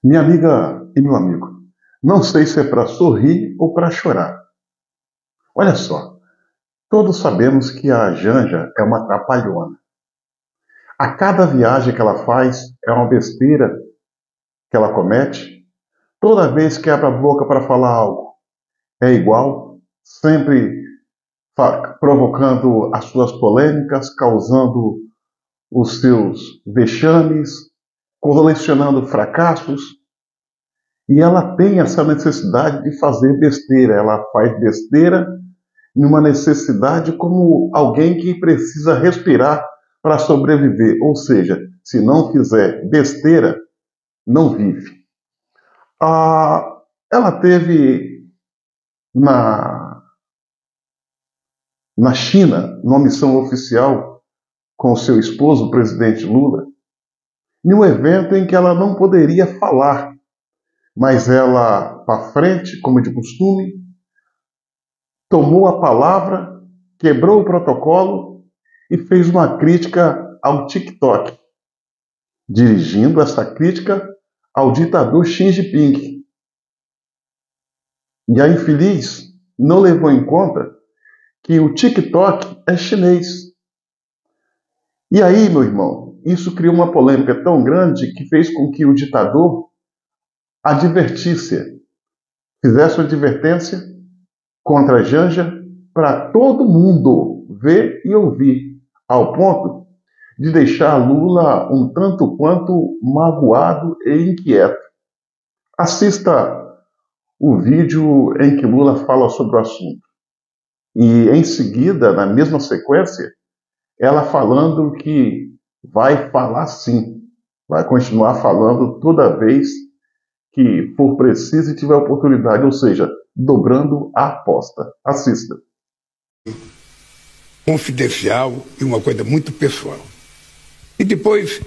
Minha amiga e meu amigo, não sei se é para sorrir ou para chorar. Olha só, todos sabemos que a Janja é uma trapalhona. A cada viagem que ela faz é uma besteira que ela comete. Toda vez que abre a boca para falar algo é igual, sempre provocando as suas polêmicas, causando os seus vexames, colecionando fracassos. E ela tem essa necessidade de fazer besteira. Ela faz besteira numa necessidade como alguém que precisa respirar para sobreviver. Ou seja, se não fizer besteira, não vive. Ela teve na, na China, numa missão oficial, com seu esposo, o presidente Lula, em um evento em que ela não poderia falar, mas ela, para frente, como de costume, tomou a palavra, quebrou o protocolo e fez uma crítica ao TikTok, dirigindo essa crítica ao ditador Xi Jinping. E a infeliz não levou em conta que o TikTok é chinês. E aí, meu irmão, isso criou uma polêmica tão grande que fez com que o ditador advertisse, fizesse uma advertência contra a Janja para todo mundo ver e ouvir, ao ponto de deixar Lula um tanto quanto magoado e inquieto. Assista o vídeo em que Lula fala sobre o assunto. E em seguida, na mesma sequência, ela falando que vai falar sim, vai continuar falando toda vez que for preciso e tiver oportunidade, ou seja, dobrando a aposta. Assista. Confidencial e uma coisa muito pessoal. E depois,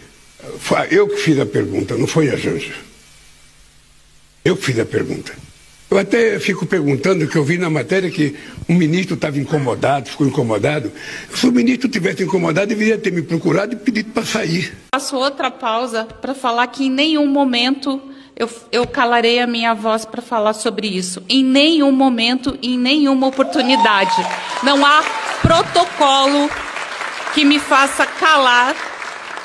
eu que fiz a pergunta, não foi a Janja. Eu que fiz a pergunta. Eu até fico perguntando, que eu vi na matéria que um ministro estava incomodado, ficou incomodado. Se o ministro tivesse incomodado, deveria ter me procurado e pedido para sair. Faço outra pausa para falar que em nenhum momento eu calarei a minha voz para falar sobre isso. Em nenhum momento, em nenhuma oportunidade. Não há protocolo que me faça calar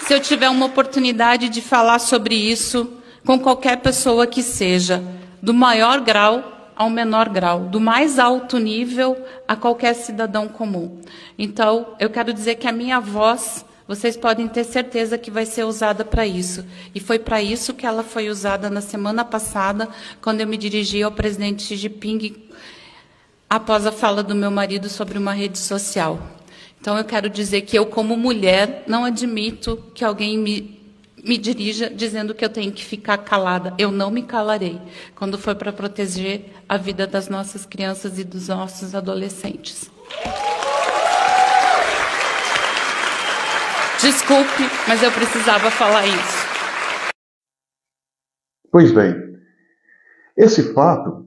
se eu tiver uma oportunidade de falar sobre isso com qualquer pessoa que seja, do maior grau ao menor grau, do mais alto nível a qualquer cidadão comum. Então, eu quero dizer que a minha voz, vocês podem ter certeza que vai ser usada para isso. E foi para isso que ela foi usada na semana passada, quando eu me dirigi ao presidente Xi Jinping, após a fala do meu marido sobre uma rede social. Então, eu quero dizer que eu, como mulher, não admito que alguém me dirija dizendo que eu tenho que ficar calada. Eu não me calarei quando for para proteger a vida das nossas crianças e dos nossos adolescentes. Desculpe, mas eu precisava falar isso. Pois bem, esse fato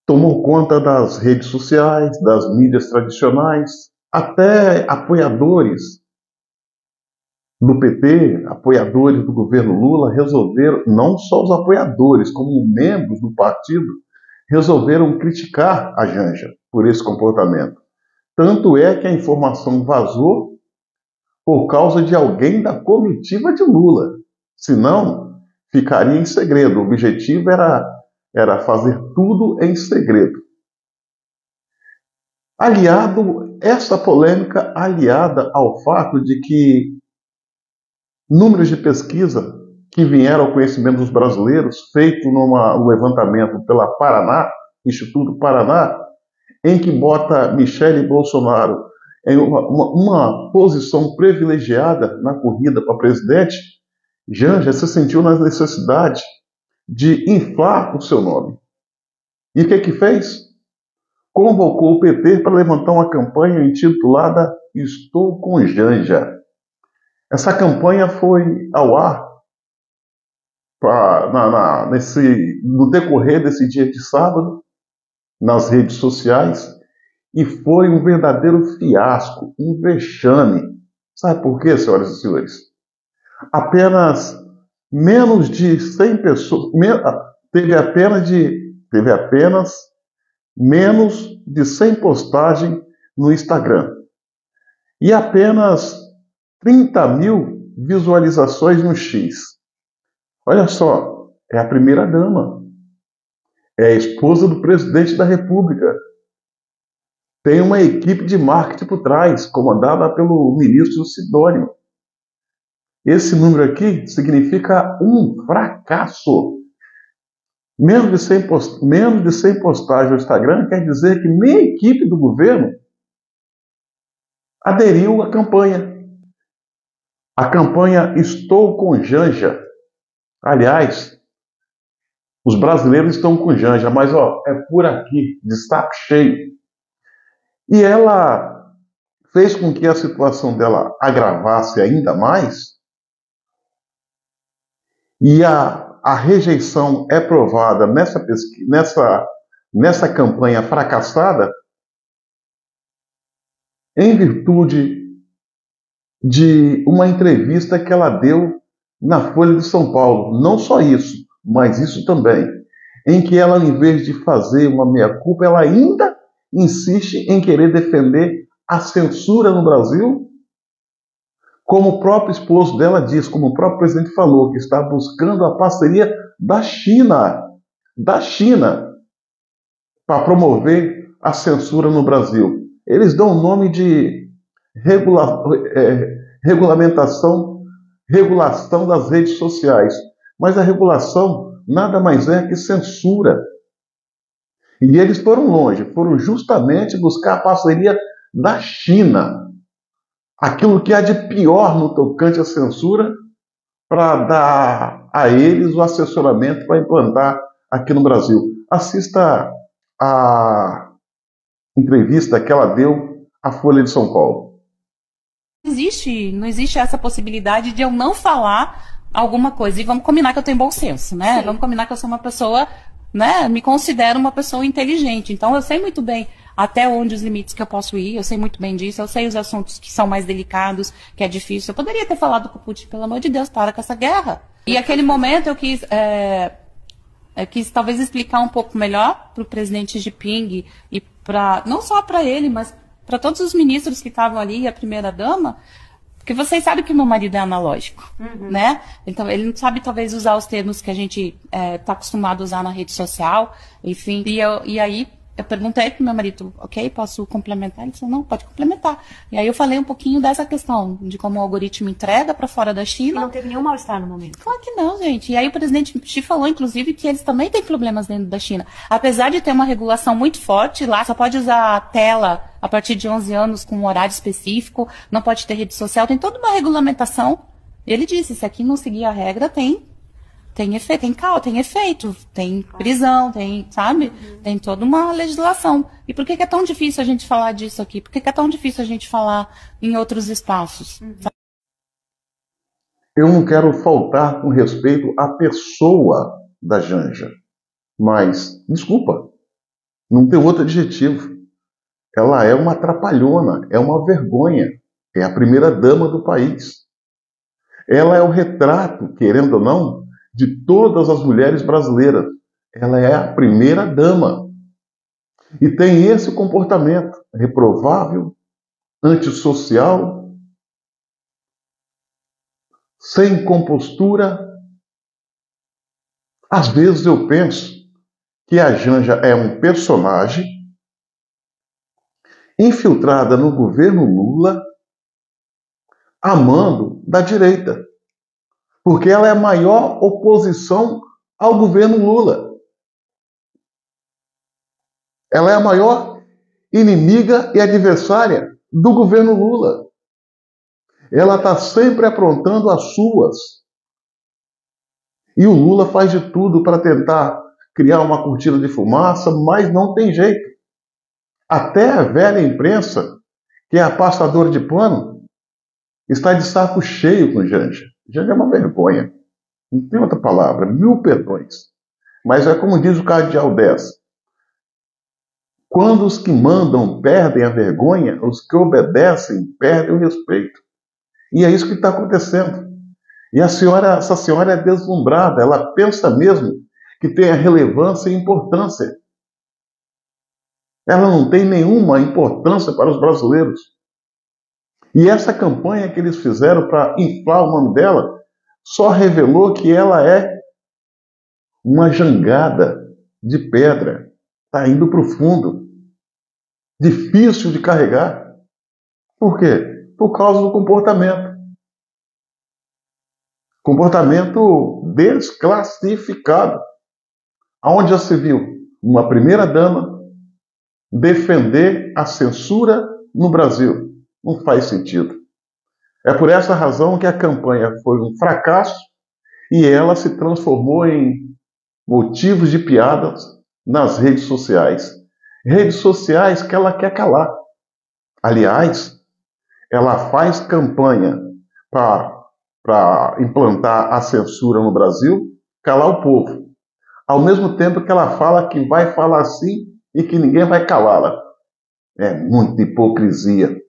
tomou conta das redes sociais, das mídias tradicionais, até apoiadores do PT, apoiadores do governo Lula, resolveram, não só os apoiadores, como membros do partido, resolveram criticar a Janja por esse comportamento. Tanto é que a informação vazou por causa de alguém da comitiva de Lula. Senão, ficaria em segredo. O objetivo era fazer tudo em segredo. Essa polêmica aliada ao fato de que números de pesquisa que vieram ao conhecimento dos brasileiros, feito num levantamento pela Paraná, Instituto Paraná, em que bota Michele Bolsonaro em uma posição privilegiada na corrida para presidente, Janja se sentiu na necessidade de inflar o seu nome. E o que fez? Convocou o PT para levantar uma campanha intitulada Estou com Janja. Essa campanha foi ao ar no decorrer desse dia de sábado, nas redes sociais, e foi um verdadeiro fiasco, um vexame. Sabe por quê, senhoras e senhores? Apenas menos de 100 pessoas, teve apenas menos de 100 postagens no Instagram e apenas 30 mil visualizações no X. Olha só, é a primeira-dama, é a esposa do presidente da República. Tem uma equipe de marketing por trás, comandada pelo ministro Sidônio. Esse número aqui significa um fracasso. Menos de 100 postagens no Instagram quer dizer que nem a equipe do governo aderiu à campanha. A campanha Estou com Janja. Aliás, os brasileiros estão com Janja, mas é por aqui, de saco cheio. E ela fez com que a situação dela agravasse ainda mais, e a rejeição é provada nessa campanha fracassada em virtude de uma entrevista que ela deu na Folha de São Paulo. Não só isso, mas isso também, em que ela, em vez de fazer uma meia-culpa, ela ainda insiste em querer defender a censura no Brasil, como o próprio esposo dela diz, como o próprio presidente falou, que está buscando a parceria da China, para promover a censura no Brasil. Eles dão o nome de regulação das redes sociais, mas a regulação nada mais é que censura. E eles foram longe, foram justamente buscar a parceria da China, aquilo que há de pior no tocante à censura, para dar a eles o assessoramento para implantar aqui no Brasil. Assista a entrevista que ela deu à Folha de São Paulo. Não existe essa possibilidade de eu não falar alguma coisa. E vamos combinar que eu tenho bom senso, né? Sim. Vamos combinar que eu sou uma pessoa, né? Me considero uma pessoa inteligente. Então eu sei muito bem até onde os limites que eu posso ir, eu sei muito bem disso, eu sei os assuntos que são mais delicados, que é difícil. Eu poderia ter falado com o Putin, pelo amor de Deus, para com essa guerra. E naquele momento eu quis talvez explicar um pouco melhor para o presidente Xi Jinping e não só para ele, mas para todos os ministros que estavam ali e a primeira-dama, porque vocês sabem que meu marido é analógico, né? Então, ele não sabe, talvez, usar os termos que a gente está acostumado a usar na rede social, enfim. E aí, eu perguntei pro meu marido, ok, posso complementar? Ele disse, não, pode complementar. E aí eu falei um pouquinho dessa questão, de como o algoritmo entrega para fora da China. E não teve nenhum mal-estar no momento. Claro que não, gente. E aí o presidente Xi falou, inclusive, que eles também têm problemas dentro da China. Apesar de ter uma regulação muito forte, lá só pode usar a tela a partir de 11 anos com um horário específico, não pode ter rede social, tem toda uma regulamentação. Ele disse, se aqui não seguir a regra, tem efeito, tem prisão, sabe? Tem toda uma legislação. E por que é tão difícil a gente falar disso aqui? Por que é tão difícil a gente falar em outros espaços? Eu não quero faltar com respeito à pessoa da Janja, mas, desculpa, não tem outro adjetivo. Ela é uma atrapalhona, é uma vergonha, é a primeira-dama do país. Ela é o retrato, querendo ou não, de todas as mulheres brasileiras. Ela é a primeira-dama. E tem esse comportamento reprovável, antissocial, sem compostura. Às vezes eu penso que a Janja é um personagem infiltrada no governo Lula, amando da direita. Porque ela é a maior oposição ao governo Lula. Ela é a maior inimiga e adversária do governo Lula. Ela está sempre aprontando as suas. E o Lula faz de tudo para tentar criar uma cortina de fumaça, mas não tem jeito. Até a velha imprensa, que é a passadora de pano, está de saco cheio com Janja. Janja é uma vergonha. Não tem outra palavra. 1000 perdões. Mas é como diz o cardeal 10. Quando os que mandam perdem a vergonha, os que obedecem perdem o respeito. E é isso que está acontecendo. E essa senhora é deslumbrada, ela pensa mesmo que tem a relevância e importância. Ela não tem nenhuma importância para os brasileiros. E essa campanha que eles fizeram para inflar o nome dela só revelou que ela é uma jangada de pedra. Está indo para o fundo. Difícil de carregar. Por quê? Por causa do comportamento. Comportamento desclassificado. Aonde já se viu uma primeira-dama defender a censura no Brasil? Não faz sentido. É por essa razão que a campanha foi um fracasso e ela se transformou em motivos de piadas nas redes sociais. Redes sociais que ela quer calar. Aliás, ela faz campanha para implantar a censura no Brasil, calar o povo. Ao mesmo tempo que ela fala que vai falar assim e que ninguém vai calá-la. É muita hipocrisia.